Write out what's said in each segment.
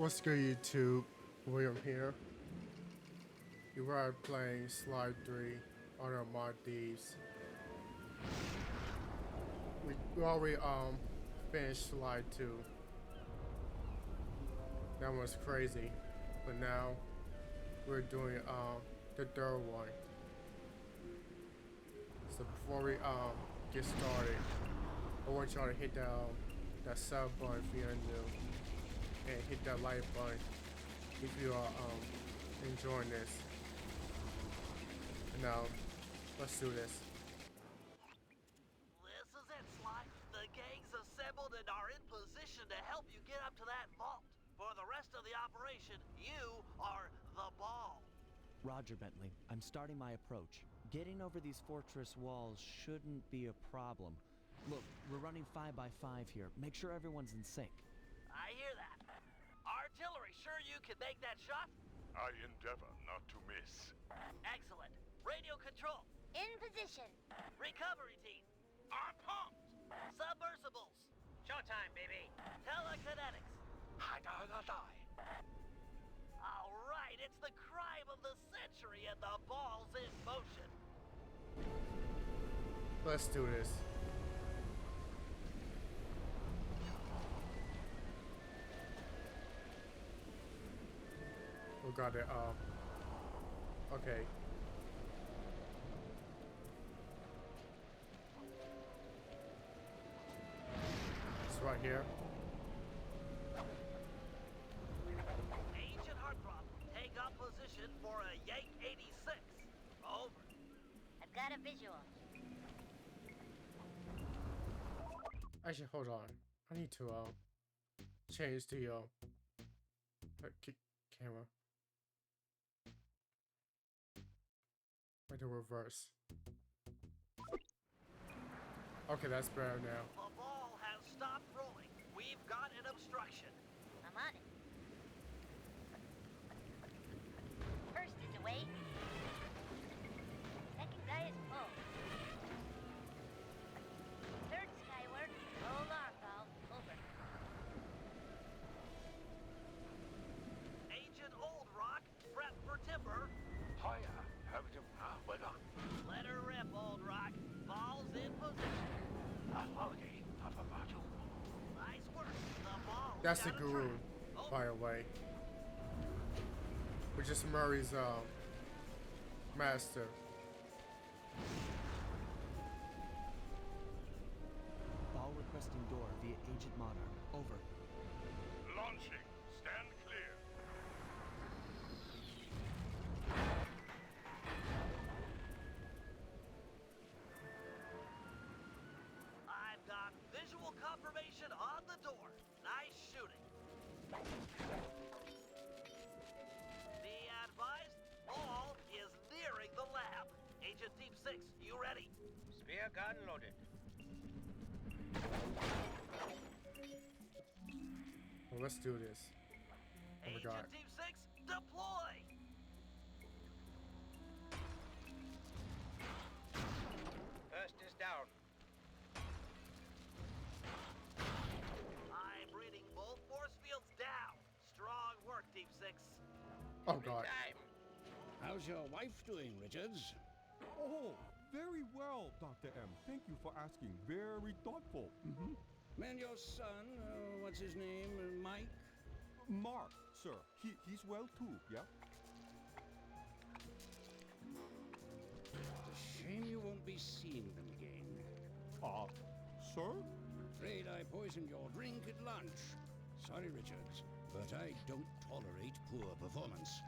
What's good, YouTube? William here. You are playing Slide 3 on our mod Thieves. We already finished Slide 2. That was crazy. But now we're doing the third one. So before we get started, I want y'all to hit that sub button if you're new, and hit that like button if you are enjoying this. And now, let's do this. This is it, Sly. The gang's assembled and are in position to help you get up to that vault. For the rest of the operation, you are the ball. Roger, Bentley. I'm starting my approach. Getting over these fortress walls shouldn't be a problem. Look, we're running 5x5 here. Make sure everyone's in sync. I hear that. Artillery, sure you can make that shot? I endeavor not to miss. Excellent. Radio control. In position. Recovery team. I'm pumped! Submersibles. Showtime, baby! Telekinetics. Die. All right, it's the crime of the century and the ball's in motion. Let's do this. We got it. Okay. It's right here. Agent Heartthrob, take up position for a Yank 86. Over. I've got a visual. Actually, hold on. I need to change the camera. Like the reverse. Okay, that's better now. The ball has stopped rolling. We've got an obstruction. I'm on it. First is away. Second guy is full. Third skyward. Roll arm valve. Over. Agent Old Rock, prep for timber. Hiya, have you well done. Let her rip, Old Rock. Ball's in position. Okay, have a battle. Nice work. The ball. That's the guru, by the way. Which is Murray's master. Ball requesting door via Agent Monarch. Over. Launching. Stand clear. I've got visual confirmation on the door. Nice shooting. Be advised, ball is nearing the lab. Agent Deep 6, you ready? Spear gun loaded. Well, let's do this. Oh my Agent god. Deep 6, deploy! First is down. I'm reading both force fields down. Strong work, Deep 6. Oh god. Time. How's your wife doing, Richards? Oh, very well, Dr. M. Thank you for asking. Very thoughtful. And your son, what's his name? Mike? Mark, sir. He's well too, yeah? It's a shame you won't be seeing them again. Sir? Afraid I poisoned your drink at lunch. Sorry, Richards, but I don't tolerate poor performance.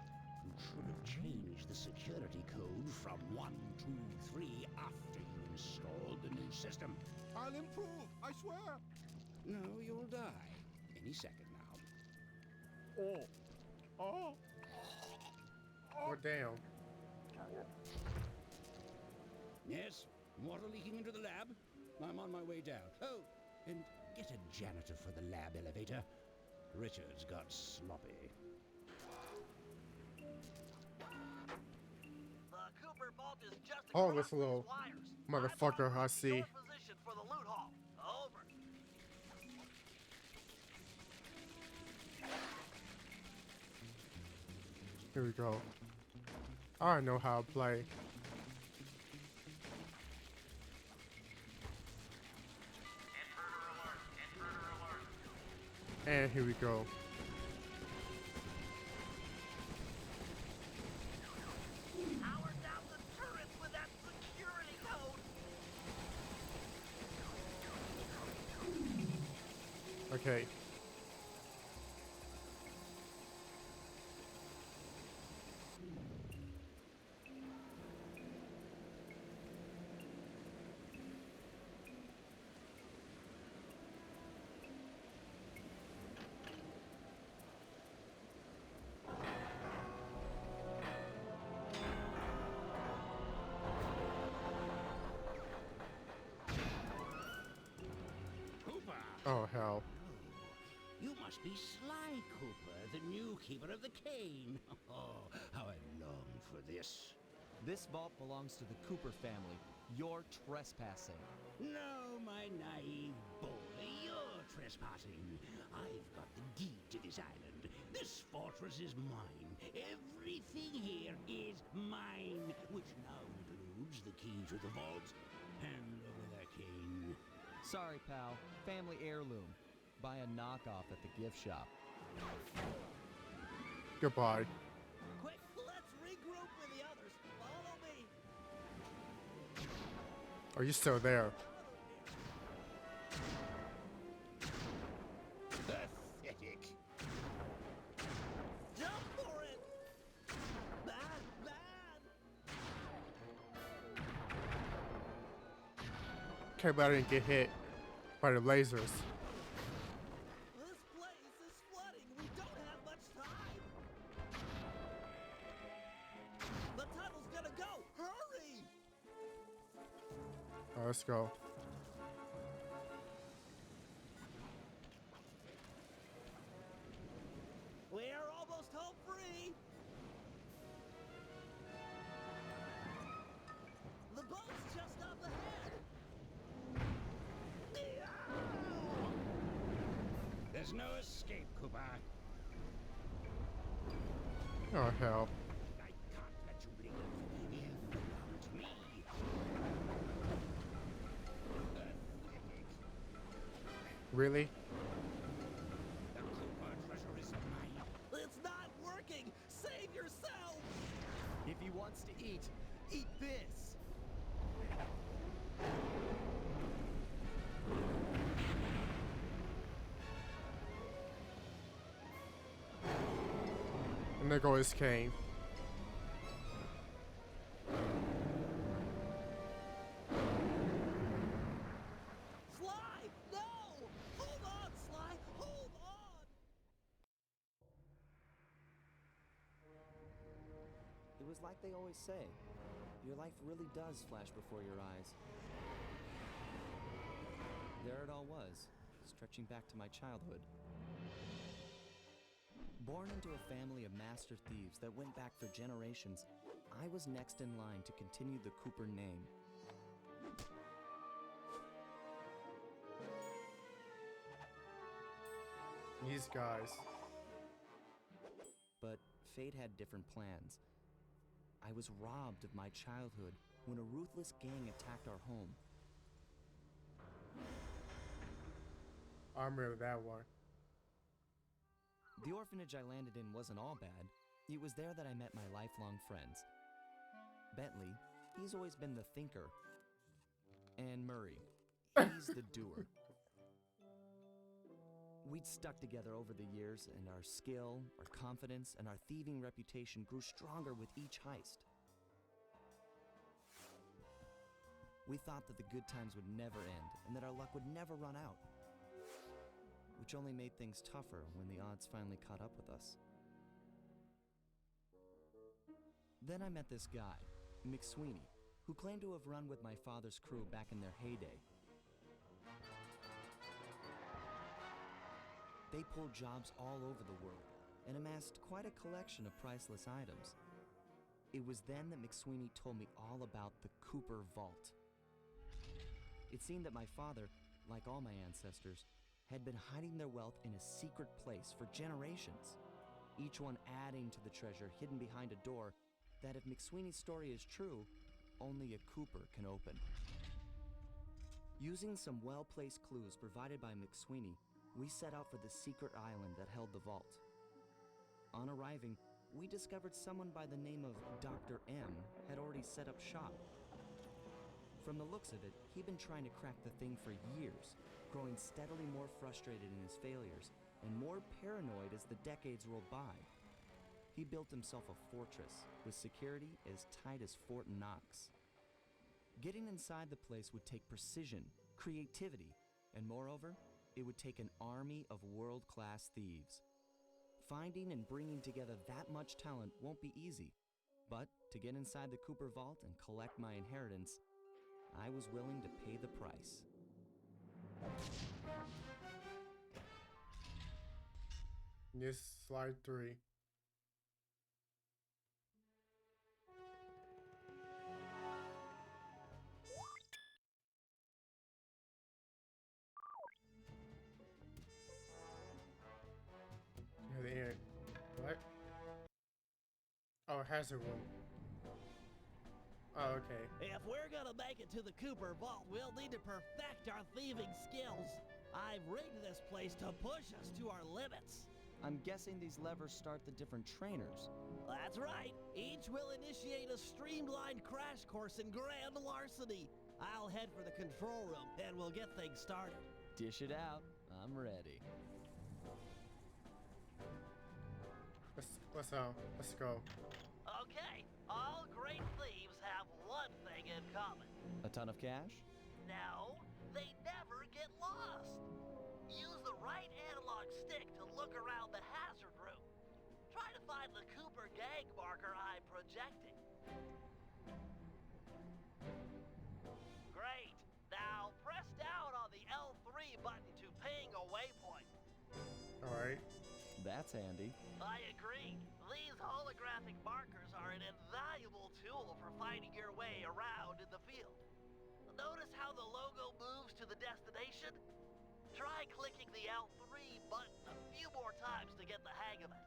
You should have changed the security code from 1, 2, 3 after you installed the new system. I'll improve, I swear. No, you'll die. Any second now. Oh. Oh damn. Yes? Water leaking into the lab? I'm on my way down. Oh, and get a janitor for the lab elevator. Richards got sloppy. The Cooper vault is just Oh, across this little those wires. motherfucker I see. Your position for the loot haul. Over. Here we go. I know how to play. And here we go. Power down the turrets with that security code. Okay. Cooper! Oh hell. You must be Sly Cooper, the new keeper of the cane. Oh, how I long for this. This vault belongs to the Cooper family. You're trespassing. No, my naive boy, you're trespassing. I've got the deed to this island. This fortress is mine. Everything here is mine, which now includes the key to the vault. Hand over that cane. Sorry, pal. Family heirloom. Buy a knockoff at the gift shop. Goodbye. Quick, let's regroup with the others. Follow me. Are you still there? Pathetic. Jump for it. Bad, bad. Okay, but I didn't get hit by the lasers. This place is flooding. We don't have much time. The tunnel's gonna go. Hurry! Alright, let's go. We're almost home free. The boat's just up ahead. There's no escape, Cooper. Oh hell. I can't let you leave. You belong to me. Pathetic. Really? The Cooper treasure is mine. It's not working. Save yourself. If he wants to eat this! And there goes his cane. Sly, no! Hold on, Sly. Hold on. It was like they always say. Your life really does flash before your eyes. There it all was, stretching back to my childhood. Born into a family of master thieves that went back for generations, I was next in line to continue the Cooper name. These guys. But fate had different plans. I was robbed of my childhood when a ruthless gang attacked our home. I remember that one. The orphanage I landed in wasn't all bad. It was there that I met my lifelong friends. Bentley, he's always been the thinker. And Murray, he's the doer. We'd stuck together over the years, and our skill, our confidence, and our thieving reputation grew stronger with each heist. We thought that the good times would never end, and that our luck would never run out. Which only made things tougher when the odds finally caught up with us. Then I met this guy, McSweeney, who claimed to have run with my father's crew back in their heyday. They pulled jobs all over the world and amassed quite a collection of priceless items. It was then that McSweeney told me all about the Cooper Vault. It seemed that my father, like all my ancestors, had been hiding their wealth in a secret place for generations. each one adding to the treasure hidden behind a door that, if McSweeney's story is true, only a Cooper can open. Using some well-placed clues provided by McSweeney, we set out for the secret island that held the vault. On arriving, we discovered someone by the name of Dr. M had already set up shop. From the looks of it, he'd been trying to crack the thing for years, growing steadily more frustrated in his failures and more paranoid as the decades rolled by. He built himself a fortress with security as tight as Fort Knox. Getting inside the place would take precision, creativity, and moreover, it would take an army of world-class thieves. Finding and bringing together that much talent won't be easy, but to get inside the Cooper vault and collect my inheritance, I was willing to pay the price. This slide 3. Near the end. What? Oh, hazard room. Oh, okay. If we're gonna make it to the Cooper Vault, we'll need to perfect our thieving skills. I've rigged this place to push us to our limits. I'm guessing these levers start the different trainers. That's right. Each will initiate a streamlined crash course in grand larceny. I'll head for the control room and we'll get things started. Dish it out. I'm ready. Let's go. Okay, all great thieves have one thing in common. A ton of cash? No, they never get lost. Use the right analog stick to look around the hazard room. Try to find the Cooper gang marker I'm projecting. Great. Now press down on the L3 button to ping a waypoint. Alright. That's handy. I agree. These holographic markers are an invaluable tool for finding your way around in the field. Notice how the logo moves to the destination? Try clicking the L3 button a few more times to get the hang of it.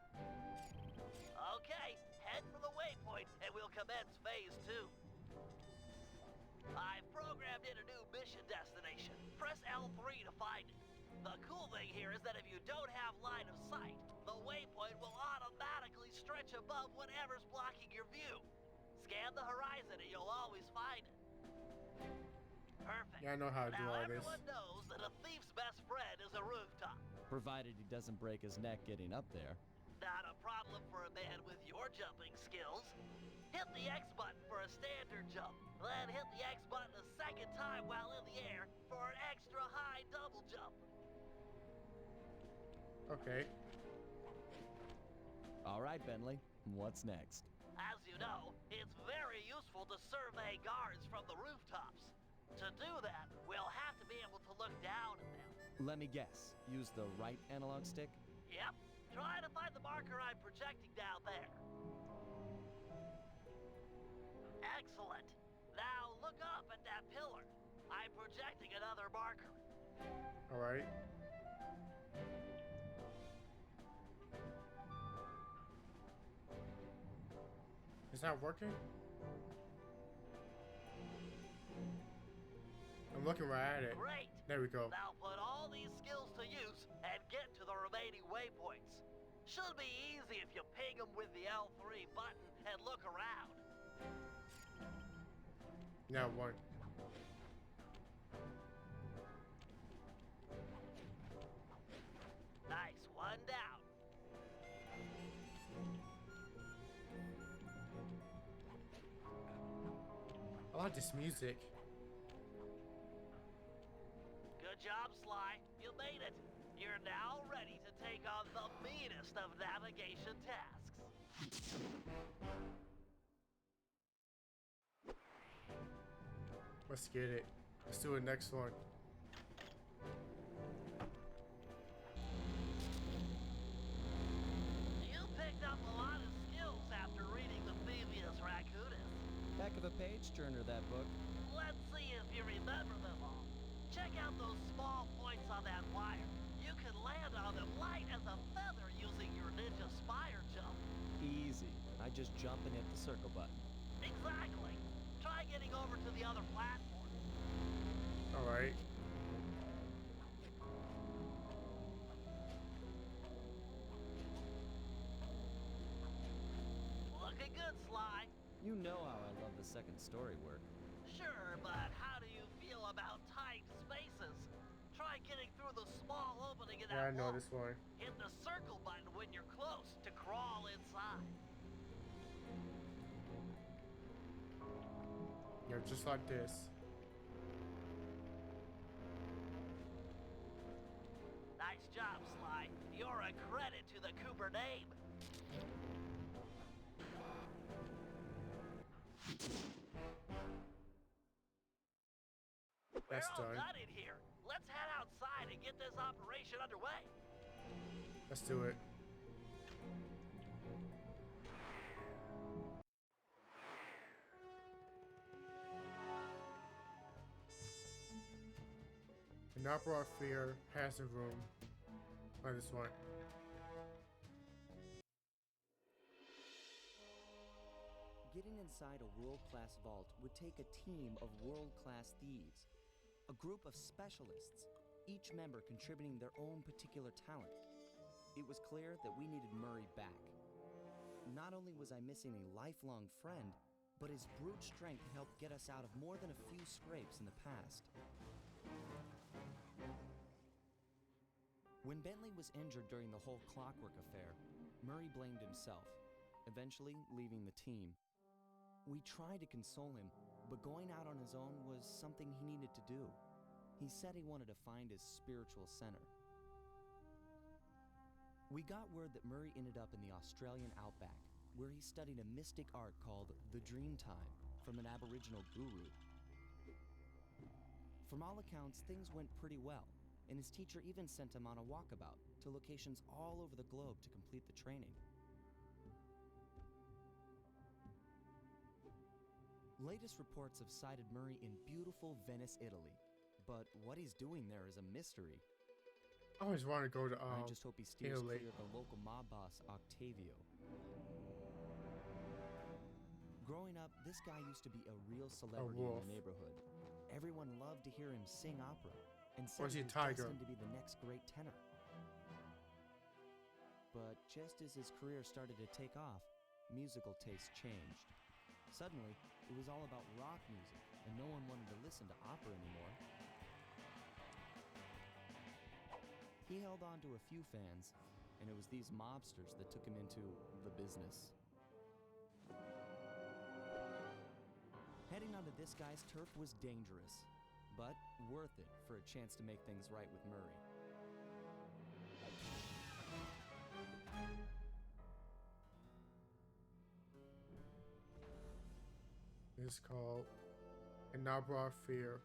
Okay, head for the waypoint and we'll commence phase 2. I've programmed in a new mission destination. Press L3 to find it. The cool thing here is that if you don't have line of sight, the waypoint will automatically stretch above whatever's blocking your view. Scan the horizon and you'll always find it. Perfect. Yeah, I know how to do Now all this. everyone knows that a thief's best friend is a rooftop. Provided he doesn't break his neck getting up there. Not a problem for a man with your jumping skills. Hit the X button for a standard jump, then hit the X button a second time while in the air for an extra high double jump. Okay. All right, Bentley. What's next? As you know, it's very useful to survey guards from the rooftops. To do that, we'll have to be able to look down at them. Let me guess. Use the right analog stick? Yep. Try to find the marker I'm projecting down there. Excellent. Now look up at that pillar. I'm projecting another marker. Alright. It's not working? I'm looking right at it. Great. There we go. Now put all these skills to use and get to the remaining waypoints. Should be easy if you ping them with the L3 button and look around. Now one. Nice, one down. I like this music. Good job, Sly. You made it. You're now ready to take on the meanest of navigation tasks. Let's get it. Let's do the next one. You picked up a lot of skills after reading the Thievius Raccoonus. Heck of a page turner, that book. Let's see if you remember them all. Check out those small points on that wire. You can land on them light as a feather using your ninja a spire jump. Easy. I just jump and hit the circle button. Exactly. Try getting over to the other platform. Alright. Looking good, Sly. You know how I love the second story work. Sure, but how do you feel about tight spaces? Try getting through the small opening in Yeah, I that know wall. this one. Hit the circle button when you're close to crawl inside. Yeah, just like this. Nice job, Sly. You're a credit to the Cooper name. That's We're all done. done in here. Let's head outside and get this operation underway. Let's do it. An Opera Fear has a room. Oh, this one. Getting inside a world-class vault would take a team of world-class thieves. A group of specialists, each member contributing their own particular talent. It was clear that we needed Murray back. Not only was I missing a lifelong friend, but his brute strength helped get us out of more than a few scrapes in the past. When Bentley was injured during the whole clockwork affair, Murray blamed himself, eventually leaving the team. We tried to console him, but going out on his own was something he needed to do. He said he wanted to find his spiritual center. We got word that Murray ended up in the Australian outback, where he studied a mystic art called the Dreamtime from an Aboriginal guru. From all accounts, things went pretty well, and his teacher even sent him on a walkabout to locations all over the globe to complete the training. Latest reports have cited Murray in beautiful Venice, Italy, but what he's doing there is a mystery. I always want to go to I just hope he steers Italy. clear of the local mob boss, Octavio. Growing up, this guy used to be a real celebrity in wolf. the neighborhood. Everyone loved to hear him sing opera, and said Or is he he a was tiger? destined to be the next great tenor. But just as his career started to take off, musical tastes changed. Suddenly, it was all about rock music, and no one wanted to listen to opera anymore. He held on to a few fans, and it was these mobsters that took him into the business. Heading onto this guy's turf was dangerous, but worth it for a chance to make things right with Murray. It's called An Opera Fear.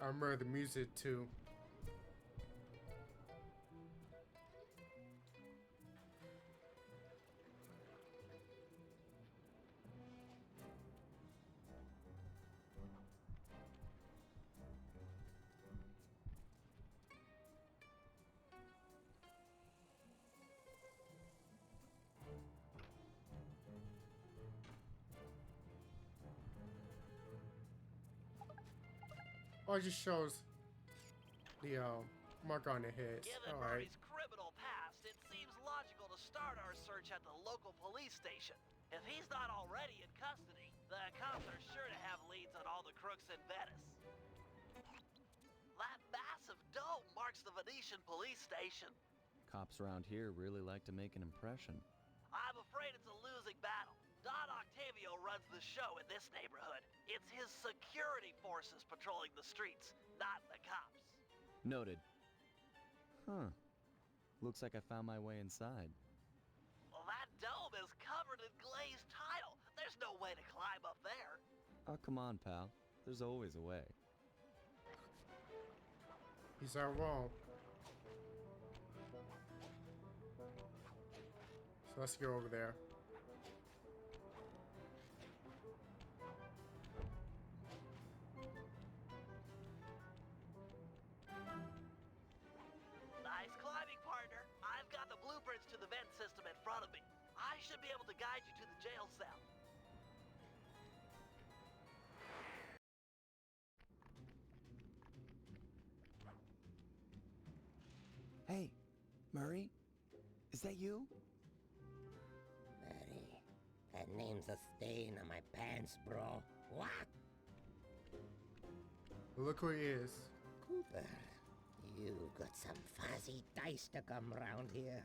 I remember the music too. Oh, it just shows the mark on the head. Given Alright. Murray's criminal past, it seems logical to start our search at the local police station. If he's not already in custody, the cops are sure to have leads on all the crooks in Venice. That massive dome marks the Venetian police station. Cops around here really like to make an impression. I'm afraid it's a losing battle. Don Octavio runs the show in this neighborhood. It's his security forces patrolling the streets, not the cops. Noted. Huh. Looks like I found my way inside. Well, that dome is covered in glazed tile. There's no way to climb up there. Oh, come on, pal. There's always a way. He's not wrong. let's go over there. Nice climbing, partner. I've got the blueprints to the vent system in front of me. I should be able to guide you to the jail cell. Hey, Murray? Is that you? Murray, that name's a stain on my pants, bro. What? Look who he is. Cooper, you got some fuzzy dice to come round here.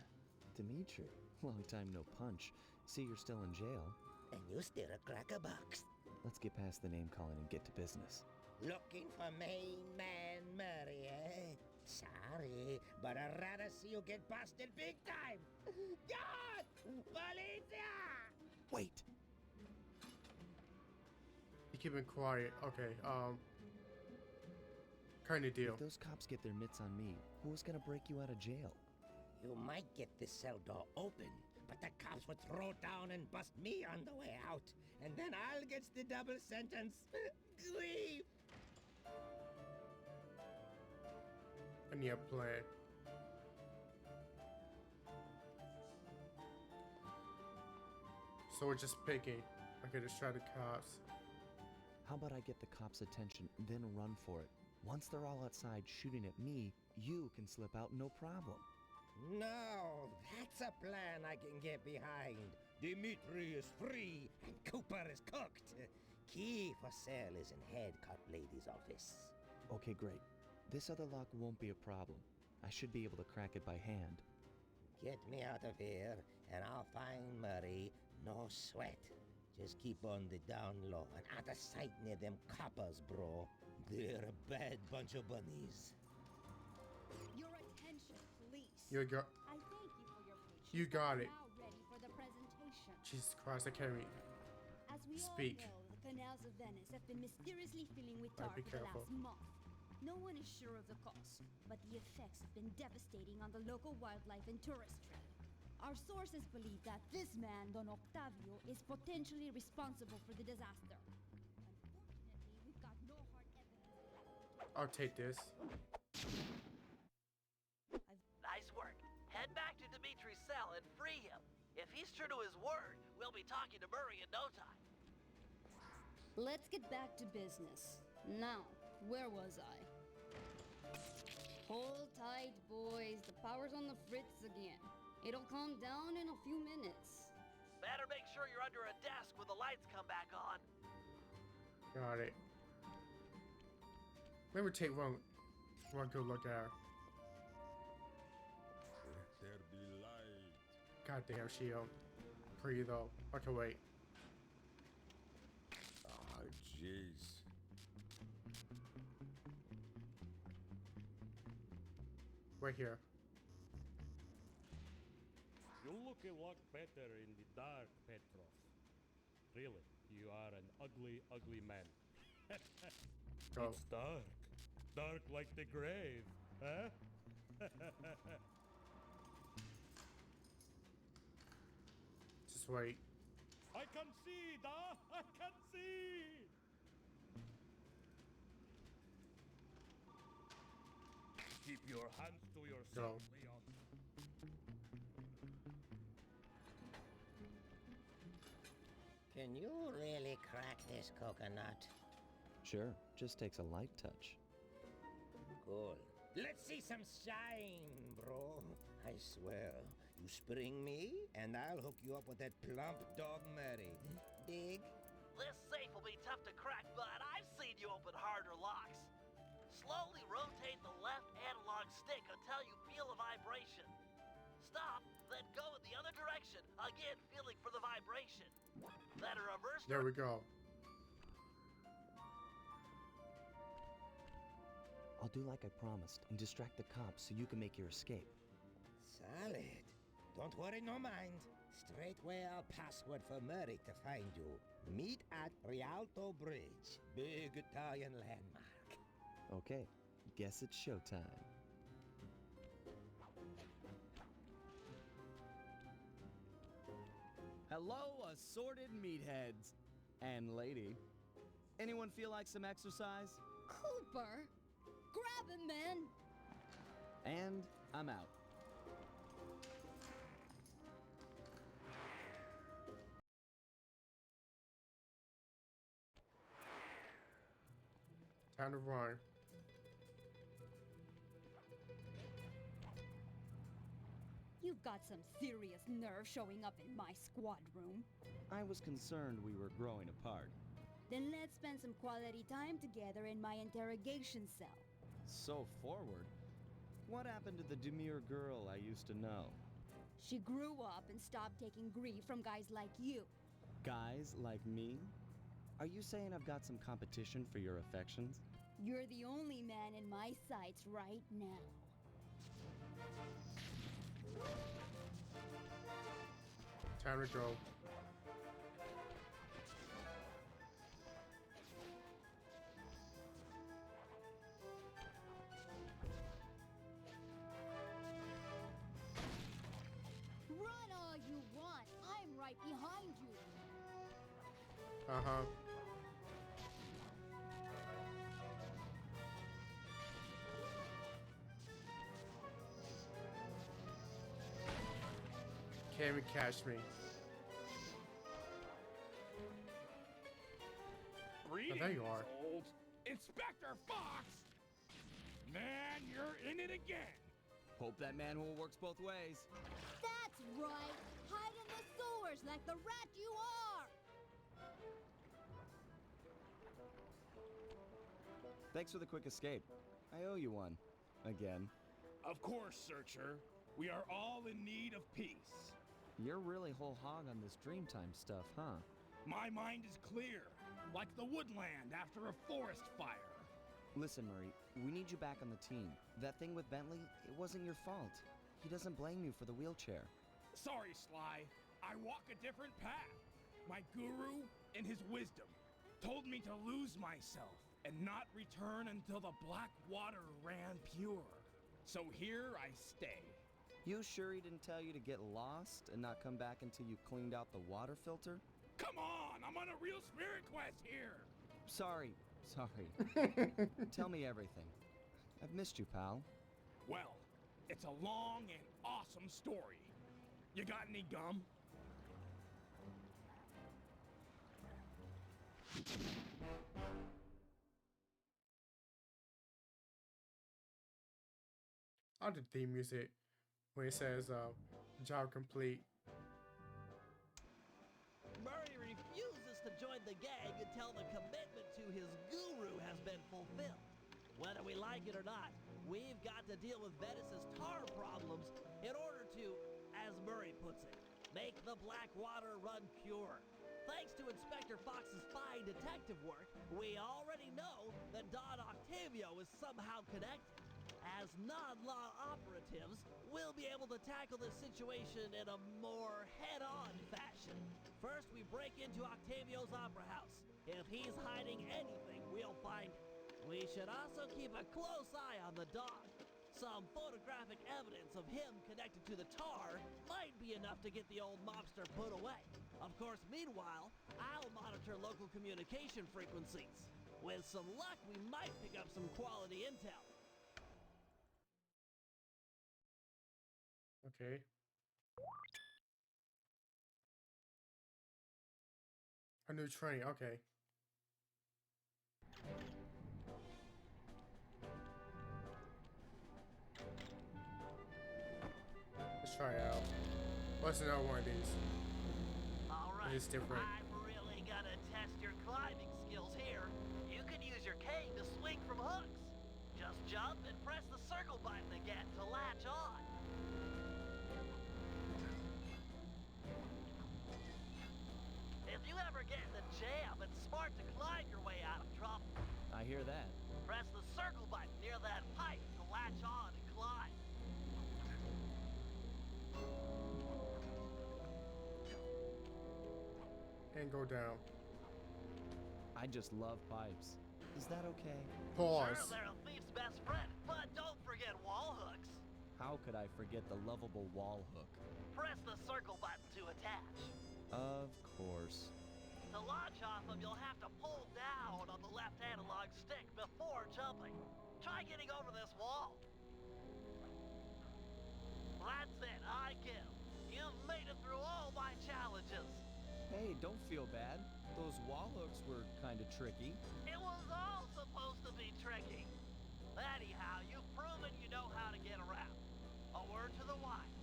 Dimitri. Long time no punch. See, you're still in jail. And you steer a cracker box. Let's get past the name calling and get to business. Looking for main man Murray, eh? Sorry, but I'd rather see you get busted big time. God! Policia! Wait! You keep it quiet. Okay, kind of deal. If those cops get their mitts on me, who's gonna break you out of jail? You might get this cell door open, but the cops would throw down and bust me on the way out. And then I'll get the double sentence. Grief! I need a plan. So we're just picking. Okay, distract the cops. How about I get the cops' attention, then run for it? Once they're all outside shooting at me, you can slip out no problem. No, that's a plan I can get behind. Dimitri is free and Cooper is cooked. Key for cell is in head cop lady's office. Okay, great. This other lock won't be a problem. I should be able to crack it by hand. Get me out of here, and I'll find Murray. No sweat. Just keep on the down low and out of sight near them coppers, bro. They're a bad bunch of bunnies. Your attention, please. You got. I thank you for your patience. You got it. Now ready for the presentation. Jesus Christ, I can't read. As we Speak. all know, the canals of Venice have been mysteriously filling with tar Be for the careful. last month. No one is sure of the cause, but the effects have been devastating on the local wildlife and tourist trade. Our sources believe that this man, Don Octavio, is potentially responsible for the disaster. Unfortunately, we've got no hard evidence. I'll take this. Nice work. Head back to Dimitri's cell and free him. If he's true to his word, we'll be talking to Murray in no time. Let's get back to business. Now, where was I? Hold tight, boys. The power's on the fritz again. It'll calm down in a few minutes. Better make sure you're under a desk when the lights come back on. Got it. Let me take one good look at her. Let there be light. Goddamn shield. Pretty though. Okay, wait. Ah, jeez. Right here. You look a lot better in the dark, Petrov. Really, you are an ugly, ugly man. Go. It's dark. Dark like the grave, huh? Just wait. I can see, da! I can see! Keep your hands to yourself, Leon. Can you really crack this coconut? Sure, just takes a light touch. Cool. Let's see some shine, bro. I swear, you spring me, and I'll hook you up with that plump dog Murray. Dig? This safe will be tough to crack, but I've seen you open harder locks. Slowly rotate the left analog stick until you feel a vibration. Stop, then go in the other direction, again feeling for the vibration. Then reverse. There we go. I'll do like I promised and distract the cops so you can make your escape. Solid. Don't worry, no mind. Straightway I'll password for Murray to find you. Meet at Rialto Bridge. Big Italian landmark. Okay, guess it's showtime. Hello, assorted meatheads. And lady. Anyone feel like some exercise? Cooper! Grab him, man! And I'm out. Time to run. You've got some serious nerve showing up in my squad room. I was concerned we were growing apart. Then let's spend some quality time together in my interrogation cell. So forward. What happened to the demure girl I used to know? She grew up and stopped taking grief from guys like you. Guys like me? Are you saying I've got some competition for your affections? You're the only man in my sights right now. Time to go. Run all you want. I'm right behind you. Uh-huh. Can't even catch me. Greetings, there you are. old Inspector Fox! Man, you're in it again! Hope that manhole works both ways. That's right. Hide in the sewers like the rat you are. Thanks for the quick escape. I owe you one. Again. Of course, Searcher. We are all in need of peace. You're really whole hog on this Dreamtime stuff, huh? My mind is clear, like the woodland after a forest fire. Listen, Murray, we need you back on the team. That thing with Bentley, it wasn't your fault. He doesn't blame you for the wheelchair. Sorry, Sly. I walk a different path. My guru, in his wisdom, told me to lose myself and not return until the black water ran pure. So here I stay. You sure he didn't tell you to get lost and not come back until you cleaned out the water filter? Come on, I'm on a real spirit quest here. Sorry. Tell me everything. I've missed you, pal. Well, it's a long and awesome story. You got any gum? I like the theme music when it says job complete. Murray refuses to join the gang until the commitment to his guru has been fulfilled. Whether we like it or not, we've got to deal with Venice's tar problems in order to, as Murray puts it, make the black water run pure. Thanks to Inspector Fox's fine detective work, we already know that Don Octavio is somehow connected. As non-law operatives, we'll be able to tackle this situation in a more head-on fashion. First, we break into Octavio's opera house. If he's hiding anything, we'll find it. We should also keep a close eye on the dog. Some photographic evidence of him connected to the tar might be enough to get the old mobster put away. Of course, meanwhile, I'll monitor local communication frequencies. With some luck, we might pick up some quality intel. Okay. A new train, okay. Let's try it out. What's another one of these? Alright, It's different. I'm really gonna test your climbing skills here. You can use your cane to swing from hooks. Just jump and press the circle button again to latch on. If you ever get in a jam, it's smart to climb your way out of trouble. I hear that. Press the circle button near that pipe to latch on and climb. And go down. I just love pipes. Is that okay? Pause. Sure, they're a thief's best friend, but don't forget wall hooks. How could I forget the lovable wall hook? Press the circle button to attach. Of course. To launch off them, you'll have to pull down on the left analog stick before jumping. Try getting over this wall. That's it, I give. You've made it through all my challenges. Hey, don't feel bad. Those wall hooks were kind of tricky. It was all supposed to be tricky. Anyhow, you've proven you know how to get around. A word to the wise.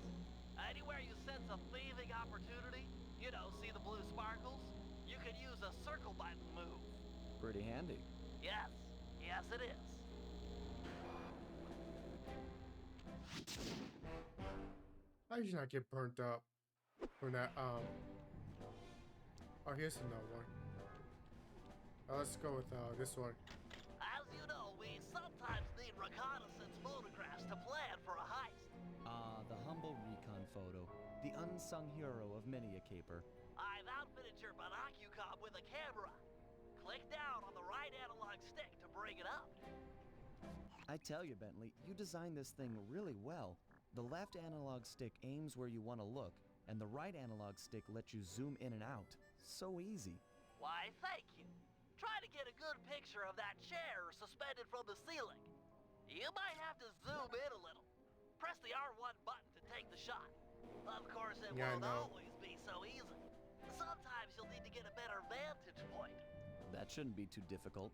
Anywhere you sense a thieving opportunity, you know, see the blue sparkles? You can use a circle button move. Pretty handy. Yes, yes it is. How did you not get burnt up from that, Oh, here's another one. Let's go with, this one. As you know, we sometimes need reconnaissance photographs to plan for a heist. The humble recon photo. The unsung hero of many a caper. I've outfitted your binocucom with a camera. Click down on the right analog stick to bring it up. I tell you, Bentley, you designed this thing really well. The left analog stick aims where you want to look, and the right analog stick lets you zoom in and out. So easy. Why, thank you. Try to get a good picture of that chair suspended from the ceiling. You might have to zoom in a little. Press the R1 button to take the shot. Of course, it won't always be so easy. Sometimes you'll need to get a better vantage point. That shouldn't be too difficult.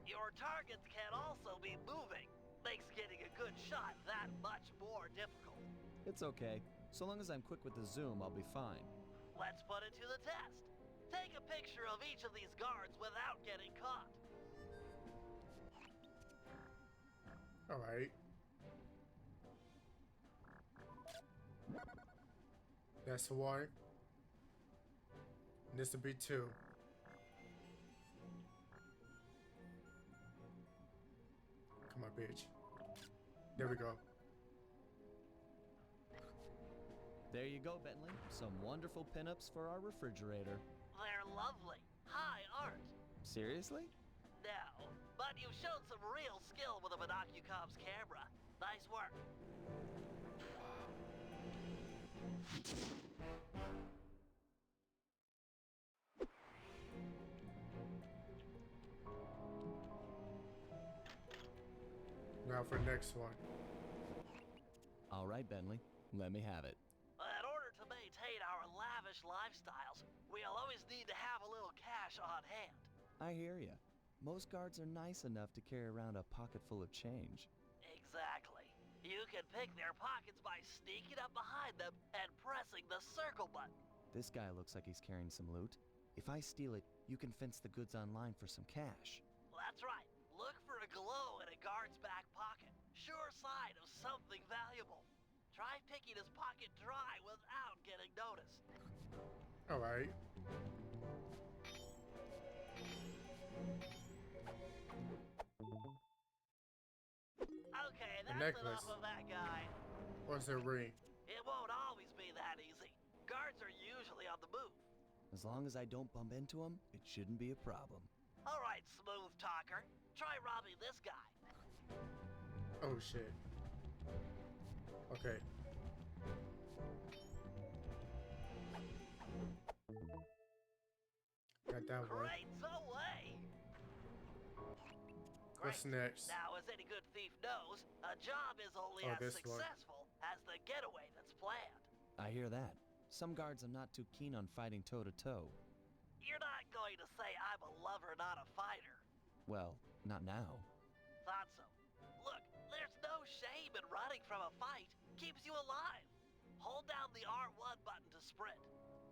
Your targets can also be moving. Makes getting a good shot that much more difficult. It's okay. So long as I'm quick with the zoom, I'll be fine. Let's put it to the test. Take a picture of each of these guards without getting caught. Alright. That's one. And this will be two. Come on, bitch. There we go. There you go, Bentley. Some wonderful pinups for our refrigerator. They're lovely. High art. Seriously? No, but you've shown some real skill with a binocucom's camera. Nice work. Now for the next one. All right, Bentley. Let me have it. In order to maintain our lavish lifestyles, we'll always need to have a little cash on hand. I hear ya. Most guards are nice enough to carry around a pocket full of change. Exactly. You can pick their pockets by sneaking up behind them and pressing the circle button. This guy looks like he's carrying some loot. If I steal it, you can fence the goods online for some cash. That's right. Look for a glow in a guard's back pocket. Sure sign of something valuable. Try picking his pocket dry without getting noticed. Alright. Okay, that's enough of that guy. What's a ring? It won't always be that easy. Guards are usually on the move. As long as I don't bump into him, it shouldn't be a problem. All right, smooth talker. Try robbing this guy. Oh shit. Okay. Got that one. Crates away. What's next? Now, as any good thief knows, a job is only as successful as the getaway that's planned. I hear that. Some guards are not too keen on fighting toe-to-toe. You're not going to say I'm a lover, not a fighter. Well, not now. Thought so. Look, there's no shame in running from a fight. Keeps you alive. Hold down the R1 button to sprint.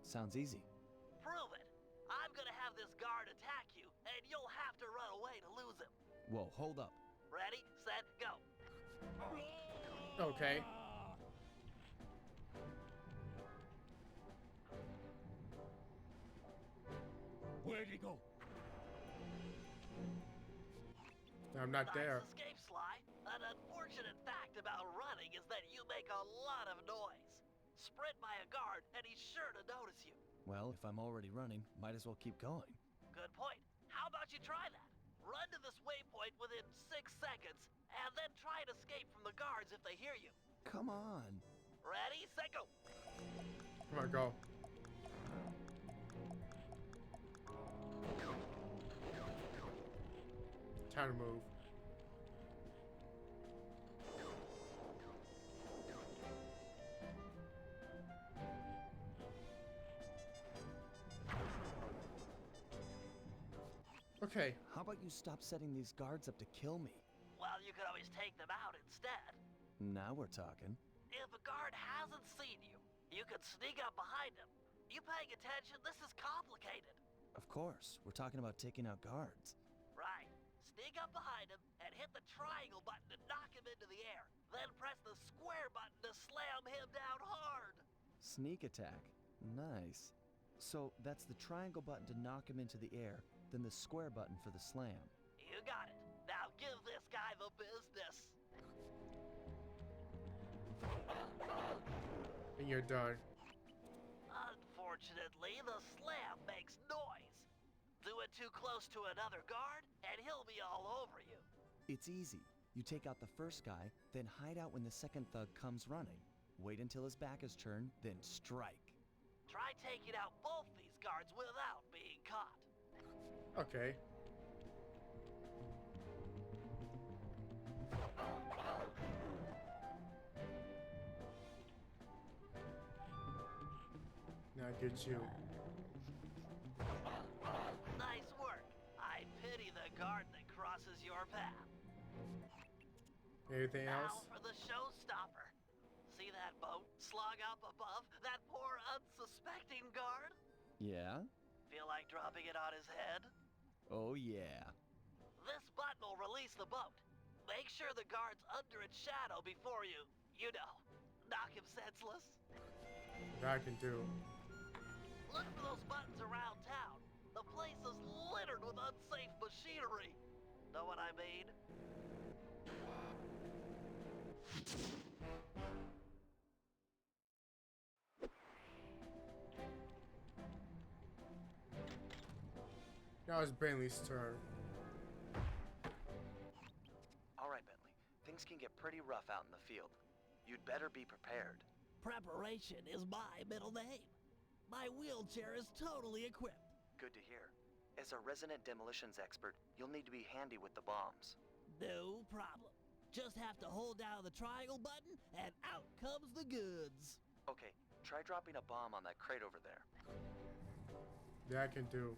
Sounds easy. Prove it. I'm gonna have this guard attack you, and you'll have to run away to lose him. Whoa, hold up. Ready, set, go. Okay. Where'd he go? I'm not there. Escape, Sly. An unfortunate fact about running is that you make a lot of noise. Sprint by a guard, and he's sure to notice you. Well, if I'm already running, might as well keep going. Good point. How about you try that? Run to this waypoint within 6 seconds, and then try and escape from the guards if they hear you. Come on. Ready, set, go. Come on, go. Time to move. Okay. How about you stop setting these guards up to kill me? Well, you could always take them out instead. Now we're talking. If a guard hasn't seen you, you could sneak up behind him. You paying attention? This is complicated. Of course, we're talking about taking out guards. Right. Sneak up behind him and hit the triangle button to knock him into the air. Then press the square button to slam him down hard. Sneak attack. Nice. So that's the triangle button to knock him into the air, then the square button for the slam. You got it. Now give this guy the business. And you're done. Unfortunately, the slam makes noise. Do it too close to another guard, and he'll be all over you. It's easy. You take out the first guy, then hide out when the second thug comes running. Wait until his back is turned, then strike. Try taking out both these guards without being caught. Okay. Now get you. Nice work. I pity the guard that crosses your path. Anything Now else? for the showstopper. See that boat slung up above that poor unsuspecting guard? Yeah? Feel like dropping it on his head? Oh yeah. This button will release the boat. Make sure the guard's under its shadow before you knock him senseless. That I can do. Look for those buttons around town. The place is littered with unsafe machinery. Know what I mean? Now it's Bentley's turn. All right, Bentley. Things can get pretty rough out in the field. You'd better be prepared. Preparation is my middle name. My wheelchair is totally equipped. Good to hear. As a resident demolitions expert, you'll need to be handy with the bombs. No problem. Just have to hold down the triangle button and out comes the goods. Okay, try dropping a bomb on that crate over there. That I can do.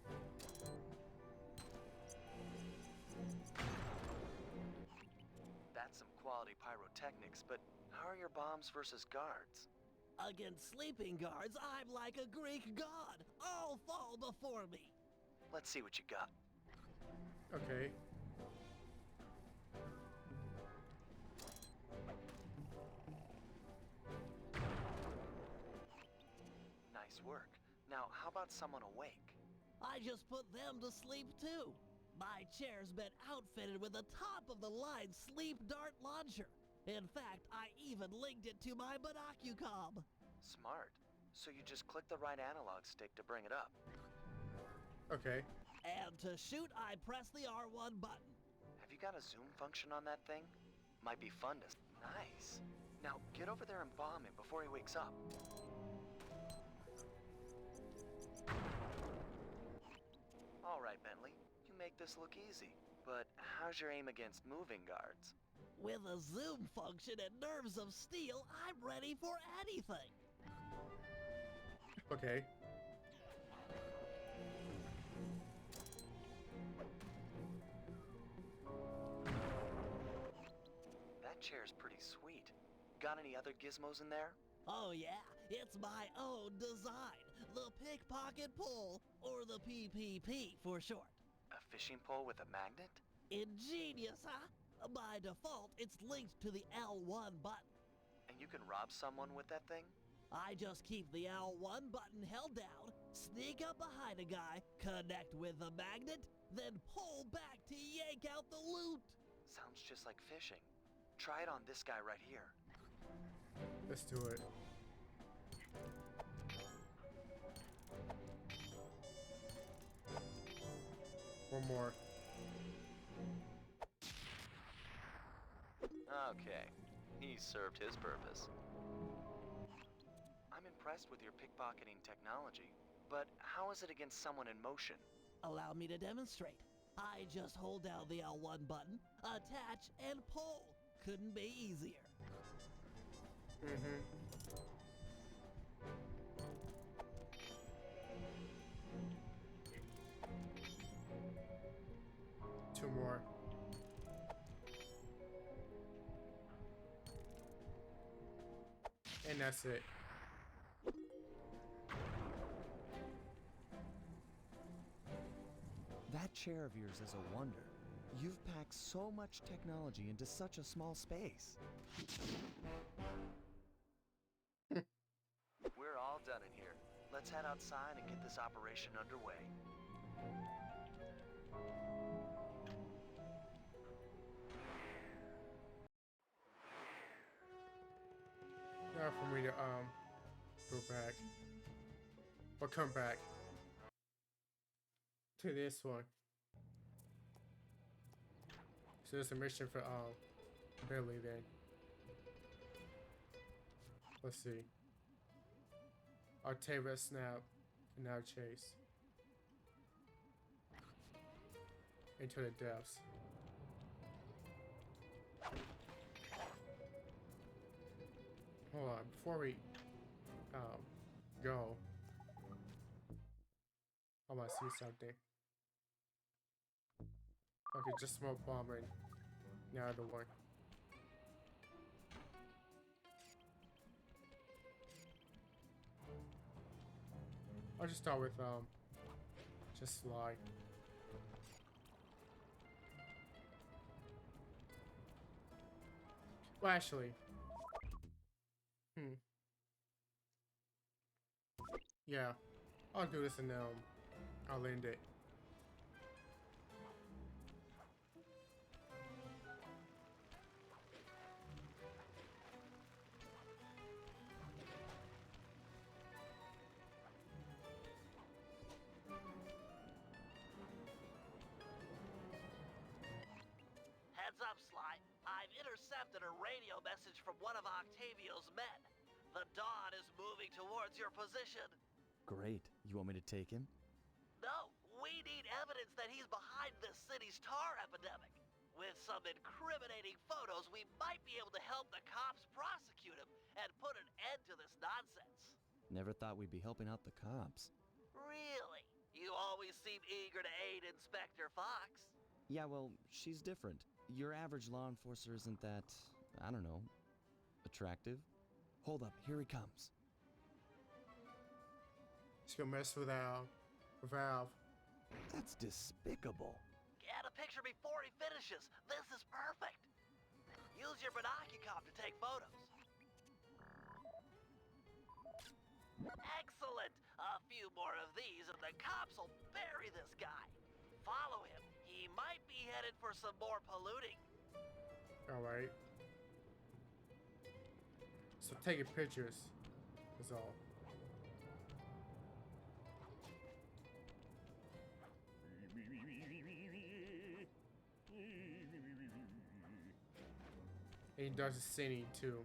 That's some quality pyrotechnics, but how are your bombs versus guards? Against sleeping guards, I'm like a Greek god. All fall before me. Let's see what you got. Okay. Nice work. Now, how about someone awake? I just put them to sleep too. My chair's been outfitted with a top-of-the-line sleep dart launcher. In fact, I even linked it to my binocucob. Smart. So you just click the right analog stick to bring it up. Okay. And to shoot, I press the R1 button. Have you got a zoom function on that thing? Might be fun to... Nice. Now, get over there and bomb him before he wakes up. All right, Bentley. You make this look easy. But how's your aim against moving guards? With a zoom function and nerves of steel, I'm ready for anything. Okay. That chair's pretty sweet. Got any other gizmos in there? Oh yeah, it's my own design. The pickpocket pull, or the PPP for short. A fishing pole with a magnet? Ingenious, huh? By default, it's linked to the L1 button. And you can rob someone with that thing? I just keep the L1 button held down, sneak up behind a guy, connect with the magnet, then pull back to yank out the loot. Sounds just like fishing. Try it on this guy right here. Let's do it. One more. Okay, he served his purpose. I'm impressed impressed with your pickpocketing technology, but how is it against someone in motion? Allow me to demonstrate. I just hold down the L1 button, attach, and pull. Couldn't be easier. Two more. And that's it. That chair of yours is a wonder. You've packed so much technology into such a small space. We're all done in here. Let's head outside and get this operation underway. Now for me to go back or come back to this one. So it's a mission for Billy then. Let's see. Octavio snap and now chase into the depths. Hold on, before we go, I want to see something. Okay, just smoke bomber and now the one. I'll just start with just slide. Well, actually, yeah, I'll do this and I'll end it. Heads up, Sly. I've intercepted a radio message from one of Octavio's men. The Dawn is moving towards your position. Great. You want me to take him? No, we need evidence that he's behind this city's tar epidemic. With some incriminating photos, we might be able to help the cops prosecute him and put an end to this nonsense. Never thought we'd be helping out the cops. Really? You always seem eager to aid Inspector Fox. Yeah, well, she's different. Your average law enforcer isn't that, I don't know, attractive? Hold up, here he comes. She's gonna mess with Valve. That's despicable. Get a picture before he finishes. This is perfect. Use your binocular to take photos. Excellent. A few more of these and the cops will bury this guy. Follow him. He might be headed for some more polluting. Alright. So taking pictures is all. And he does the singing too.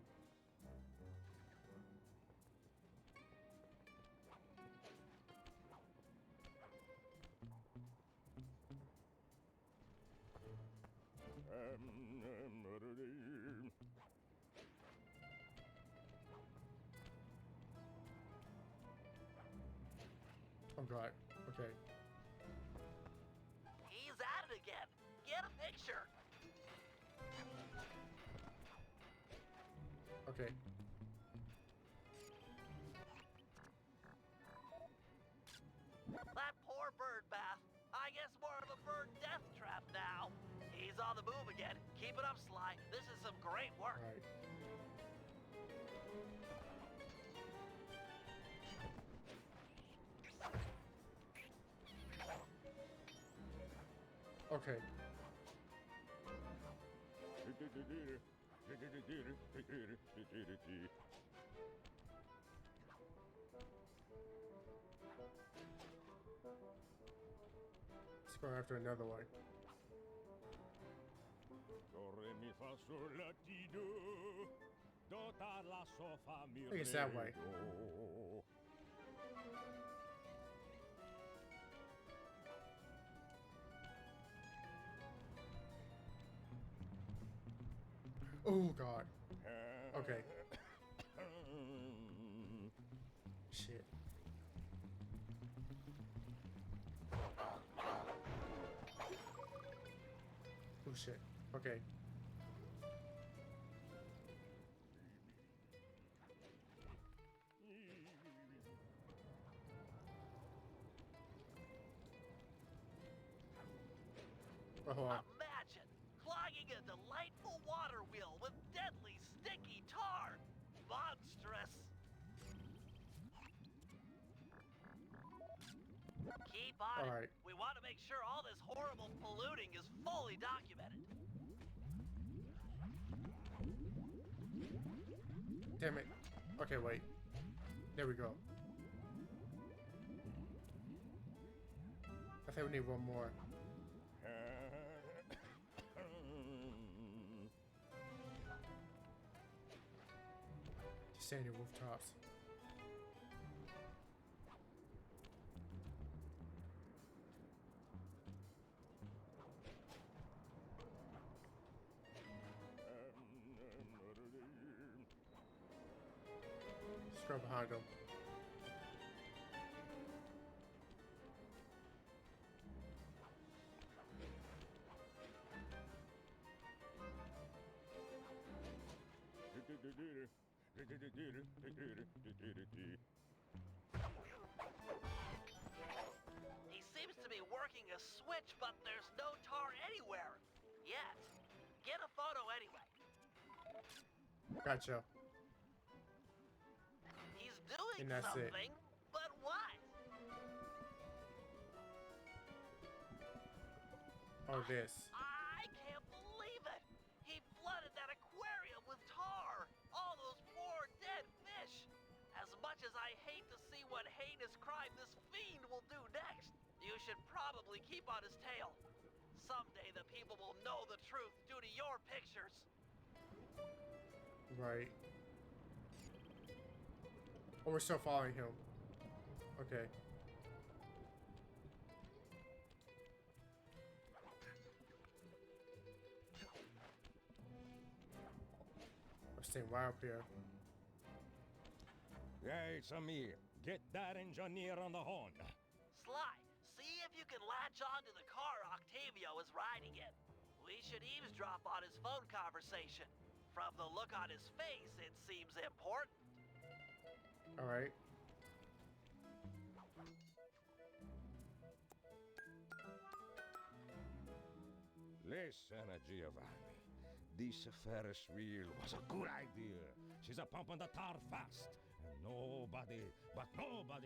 Oh god, okay. He's at it again. Get a picture. Okay. That poor bird bath. I guess more of a bird death trap now. He's on the move again. Keep it up, Sly. This is some great work. Alright. Okay. Let's go after another one. I think it's that way. Oh god. Okay. Shit. Oh shit. Okay. Oh, hold on. Imagine clogging a delightful water wheel with deadly sticky tar. Monstrous. Keep on All it. right. We want to make sure all this horrible polluting is fully documented. Damn it. Okay, wait. There we go. I think we need one more. Just stay in the rooftops. Just go behind them. He seems to be working a switch, but there's no tar anywhere. Yet. Get a photo anyway. Gotcha. He's doing And that's it. something, but what? Oh, this. I can't believe it! He flooded that aquarium with tar! All those poor dead fish! As much as I hate to see what heinous crime this fiend will do next, you should probably keep on his tail. Someday the people will know the truth due to your pictures. Right. Oh, we're still following him. Okay. I'm staying right up here. Yeah, it's me. Get that engineer on the horn. Sly, see if you can latch onto the car Octavio is riding in. We should eavesdrop on his phone conversation. From the look on his face, it seems important. All right. Listen, Giovanni. This Ferris wheel was a good idea. She's a pumping the tar fast. And nobody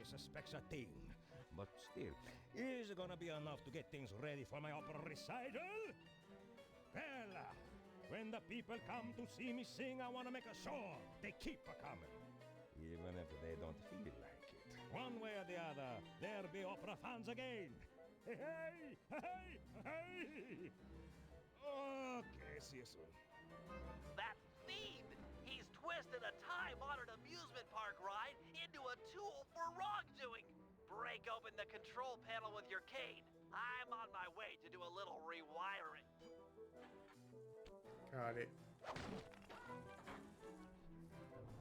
suspects a thing. But still, is it gonna be enough to get things ready for my opera recital? Well, when the people come to see me sing, I want to make sure they keep a-coming. Even if they don't feel like it. One way or the other, there'll be opera fans again. Hey, hey, hey, hey! Okay, see you soon. That fiend! He's twisted a time-honored amusement park ride into a tool for wrongdoing. Break open the control panel with your cane. I'm on my way to do a little rewiring. Got it.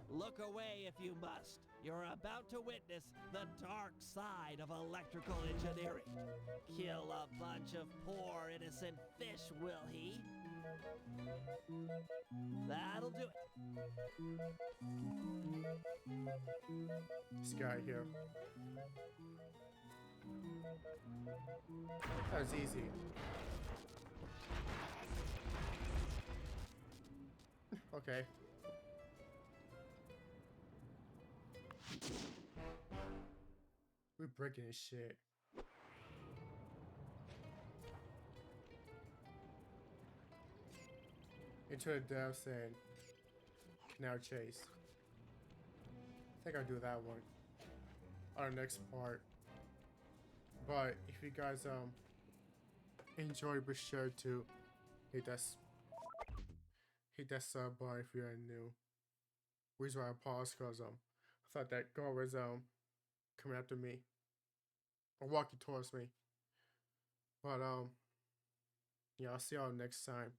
Look away if you must. You're about to witness the dark side of electrical engineering. Kill a bunch of poor innocent fish, will he? That'll do it. This guy here. That was easy. Okay. We're breaking his shit. Into the depths and canal chase. I think I'll do that one on the next part. But if you guys enjoyed, be sure to hit that sub bar if you're new. Reason why I paused because I thought that girl was coming after me or walking towards me. But yeah, I'll see y'all next time.